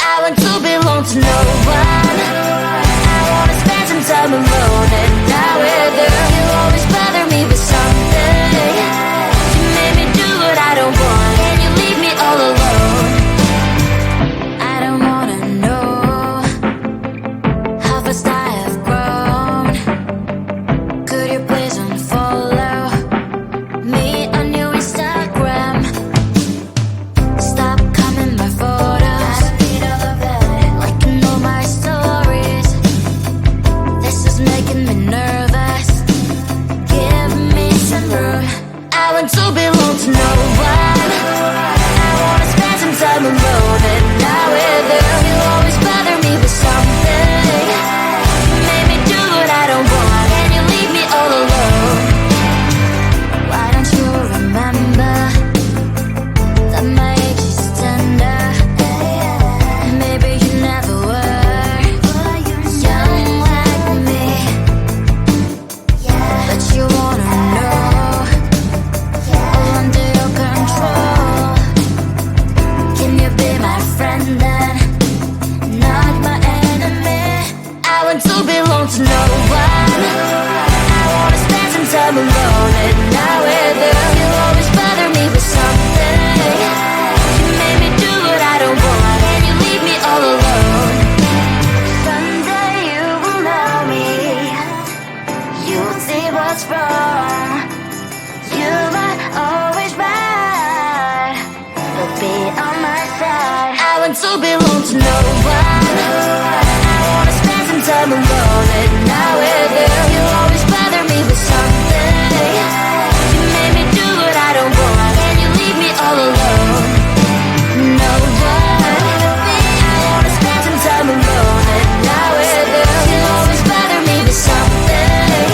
I want to belong to no one. I wanna spend some time alone and die with her. You always bother me with something. You made me do what I don't want, and you leave me all alone. I don't wanna know how fast I have grown. Could you please unfollow me on your Instagram? Stop commenting my photos. I don't need all of that. Liking all my stories. This is making me nervous. Give me some room. I want to belong to no one. I wanna spend some time alone and not with her. You always bother me with something. You made me do what I don't want, and you leave me all alone. Why don't you remember that my age is tender? Maybe you never were young like me, but you wanna know all under your control. Can you be my friend then, not my enemy? I want to belong to no one. I wanna spend some time alone and not with her. You always bother me with something. You made me do what I don't want, and you leave me all alone. Someday you will know me. You'll see what's wrong. You might always right, but be on my side. I want to belong to no one. I wanna spend some time alone and not with her. You always bother me with something. You made me do what I don't want, and you leave me all alone. No one. I wanna spend some time alone and not with her. You always bother me with something.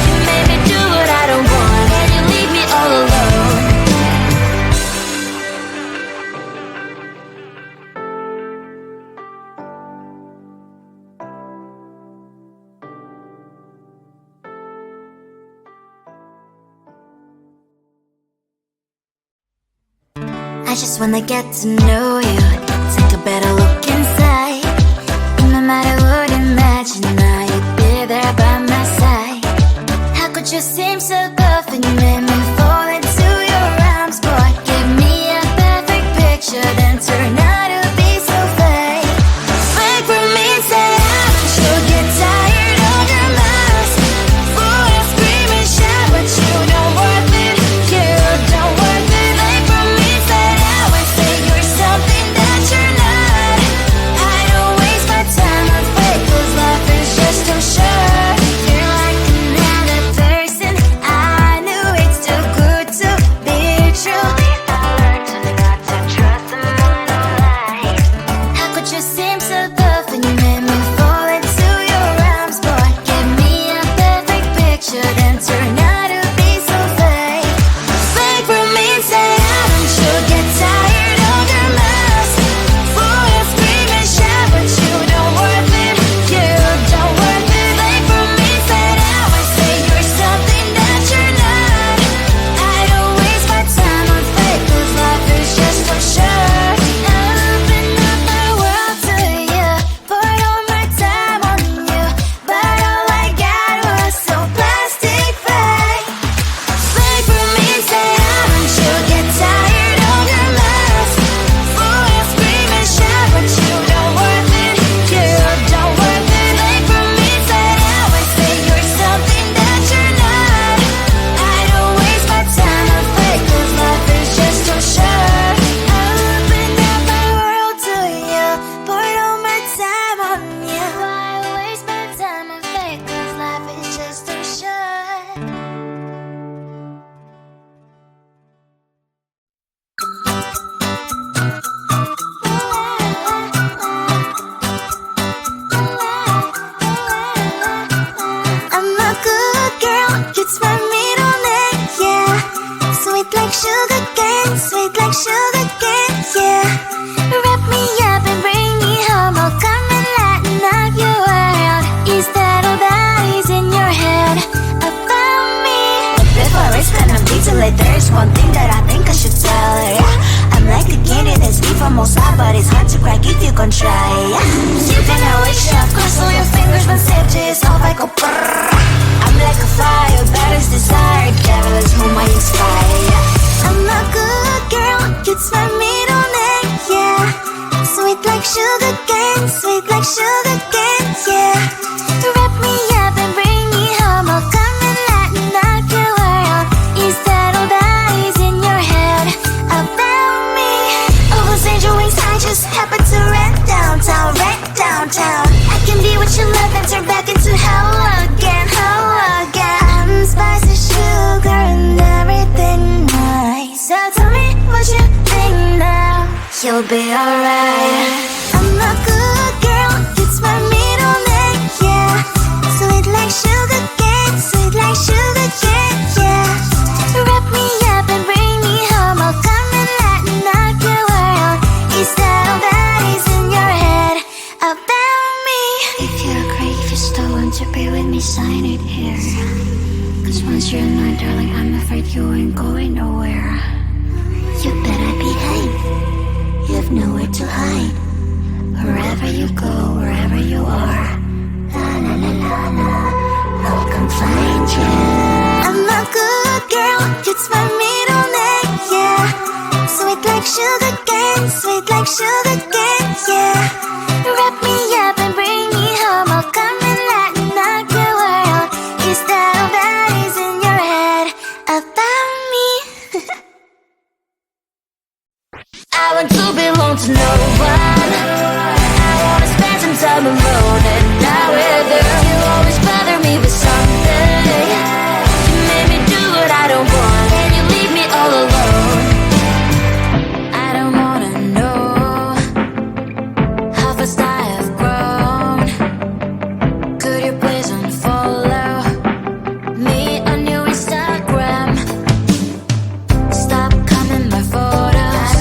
You made me do what I don't want, and you leave me all alone. I just wanna get to know you, take a better look inside. No matter what, imagine now you'd be there by my side. How could you seem so tough and you made me fall into your arms, boy? Give me a perfect picture, then turn out to be so fake. Fake for me, say haven't you get tired of your lies? Full of scream and shout, but you don't worth it. You don't worth it. Fake for me, say I say you're something that you're not. I don't waste my time on fake, 'cause life is just too short. You're like another person. I knew it's too good to be true. I learned to not to trust someone who lies. How could you seem so tough and you made me fall into your arms, boy? Give me a perfect picture, then turn out to be so fake. Fake for me, say haven't you get tired of your lies? Full of scream and shout, but you don't worth it. You don't worth it. Fake for me, say I say you're something that you're not. I don't waste my time on fake, 'cause life is just too short. I open up my world to you, poured all my time on you, but all I got was so plastic fake. Fake for me, say haven't you get tired of your lies? Full of scream and shout, but you don't worth it. You don't worth it. Fake for me, say I say you're something that you're not. I don't waste my time on fake, 'cause life is just too short. I opened up my world to you, poured all my time on you. Why waste my time on fake, 'cause life is just too short. I'm a good girl, it's my middle name, yeah. Sweet like sugar cane, sweet like sugar cane, yeah. Wrap me up and bring me home, I'll come and lighten up your world. Is that all that is in your head about me? Before I spend a detail, there's one thing that I think I should tell her, yeah. I'm like the candy that's deep from outside, but it's hard to crack if you encontrai. You can always shove, cross all your fingers when safety is all vai com prrr. I'm like a fire, balance desire, devil is whom I inspire. I'm a good girl, it's my middle name, yeah. Sweet like sugar cane, sweet like sugar cane, yeah. Wrap me up and bring me home, I'll come and lighten up your world. Is that all that is in your head about me? All those angel wings I just happen to rent downtown, rent downtown. I can be what you love and turn back into hell again, hell again. I'm spicy sugar and everything nice. So tell me what you think now, you'll be alright. I'm a good girl, it's my middle name, yeah. Sweet like sugar cane, sweet like sugar cane, yeah. Wrap me up and bring me home, I'll come and lighten up your world. Is that all that is in your head about me? If you're great, if you still want to be with me, sign it here. Cause once you're mine, darling, I'm afraid you ain't going nowhere. You better behave, you've nowhere to hide. Wherever you go, wherever you are, la la la la la, I'll come find you. I'm a good girl, it's my middle name, yeah. Sweet like sugar cane, sweet like sugar cane, yeah. Wrap me up and bring me home, I'll come and lighten up your world. Is that all that is in your head about me? I want to belong to no one. I wanna spend some time alone and not with you. You always bother me with something. You made me do what I don't want, and you leave me all alone. I don't wanna know how fast I have grown. Could you please unfollow me on your Instagram? Stop coming my photos,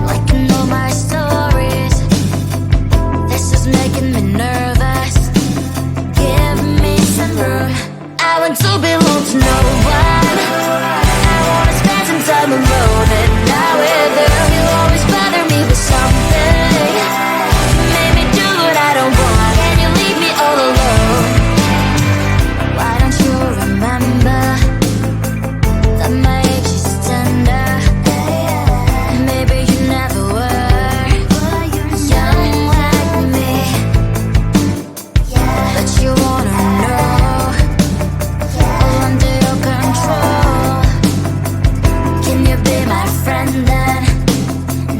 liking all my stories. This is making me nervous. Give me some room. I want to belong to no one. I wanna spend some time alone and not with you. You always bother me with something. You made me do what I don't want, and you leave me all alone. Why don't you remember that my age is tender? Maybe you never were young like me, but you wanna know all under your control. Can you be my friend then,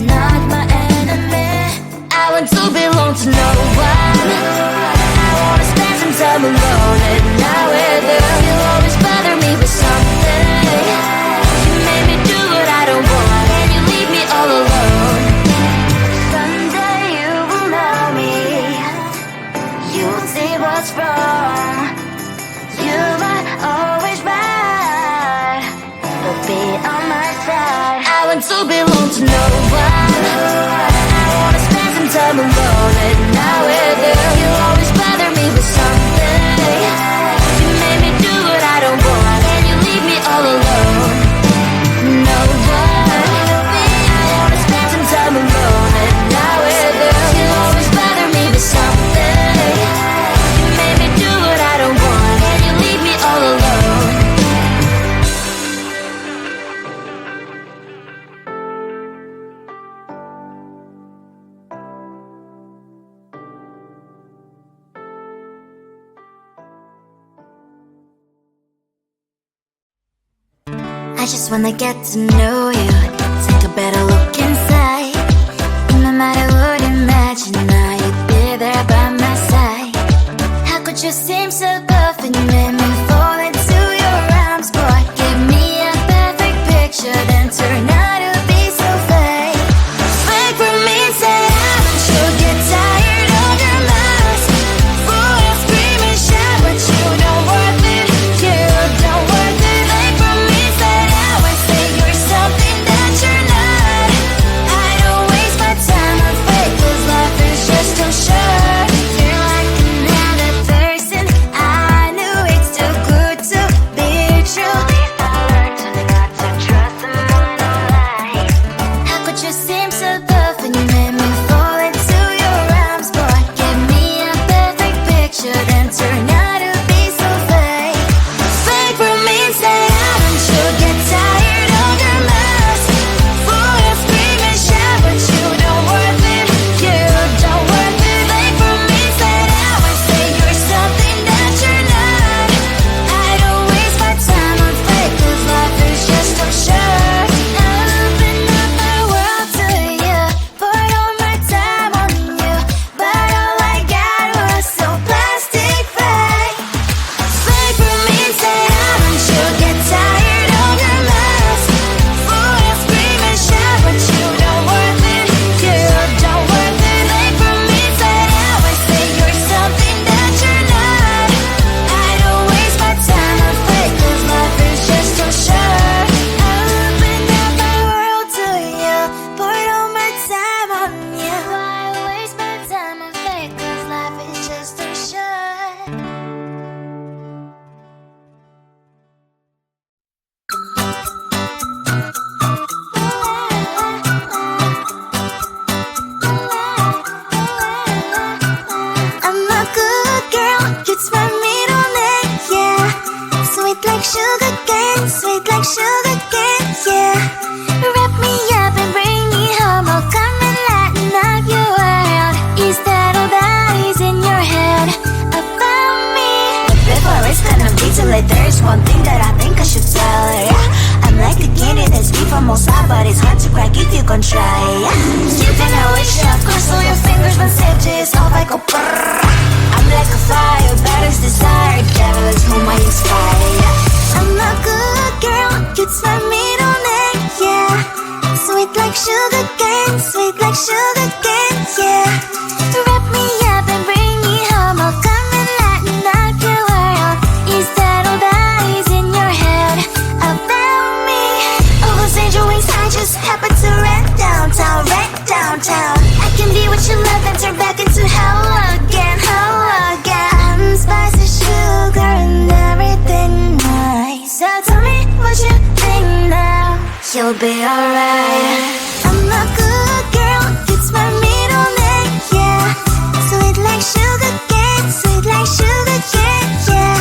not my enemy? I want to belong to no one. I wanna spend some time alone and not with you. You always bother me with something. You made me do what I don't want, and you leave me all alone. Someday you will know me, you will see what's wrong. You might always right, but be on my side. I want to belong to no one. I wanna spend some time alone and not with you. You always bother me with something. You made me do what I don't want, and you leave me all alone. No one. I wanna spend some time alone and not with you. You always bother me with something. You made me do what I don't want, and you leave me all alone. I just wanna get to know you, take a better look inside. No matter what, imagine now you'd be there by my side. How could you seem so perfect, made me fall into your arms, boy? Give me a perfect picture, then turn out to be so fake. Fake for me, say haven't you get tired of your mask? Full of scream and shout, but you don't worth it, you don't worth it. Fake for me, say I would say you're something that one thing that I think I should tell her, yeah. I'm like the candy that's sweet from outside, but it's hard to crack if you can try, yeah. You think I wish you cross all your fingers when safety is off, I go brrrr. I'm like a fire, battles desire, devil is whom I inspire, yeah. I'm a good girl, it's my middle name, yeah. Sweet like sugar cane, sweet like sugar cane, yeah. Wrap me up and bring me home, I'll come and lighten up your world. Is that all that is in your head about me? Oh, those angel wings, I just happen to rent downtown, I can be what you love and turn back into hell again, spicy sugar and everything nice. So tell me what you think now, you'll be alright. I'm a good girl, it's my middle name, yeah. Sweet like sugar cane, sweet like sugar cane, yeah.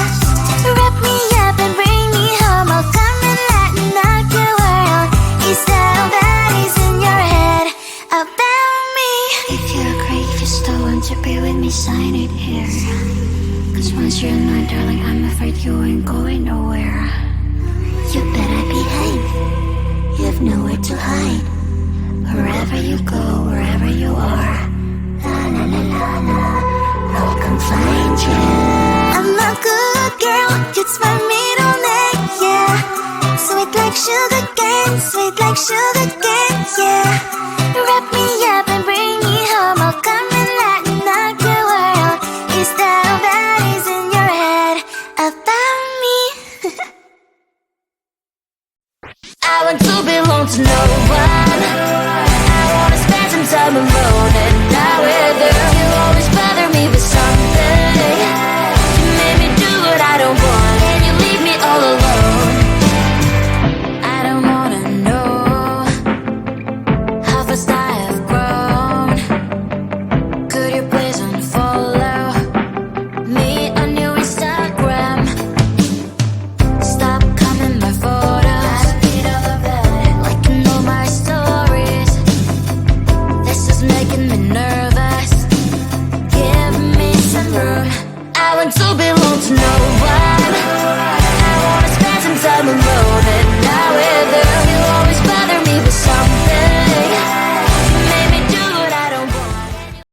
Wrap me up and bring me home, I'll come and lighten up your world. Is that all that is in your head about me? If you agree, if you still want to be with me, sign it here. Cause once you're mine, darling, I'm afraid you ain't going nowhere. You better behave, you have nowhere to hide. Wherever you go, wherever you are, la la la la la, I'll come find you. I'm a good girl, it's my middle name, yeah. Sweet like sugar cane, sweet like sugar cane, yeah. Wrap me up and bring me home, I'll come and lighten up your world. Is that all that is in your head about me? I want to belong to no one. I wanna spend some time alone and die with her. You always bother me with something. You made me do what I don't want, and you leave me all alone. I don't wanna know how fast I have grown. Could you please unfollow me on your Instagram? Stop coming my photos, liking all my stories. This is making me nervous.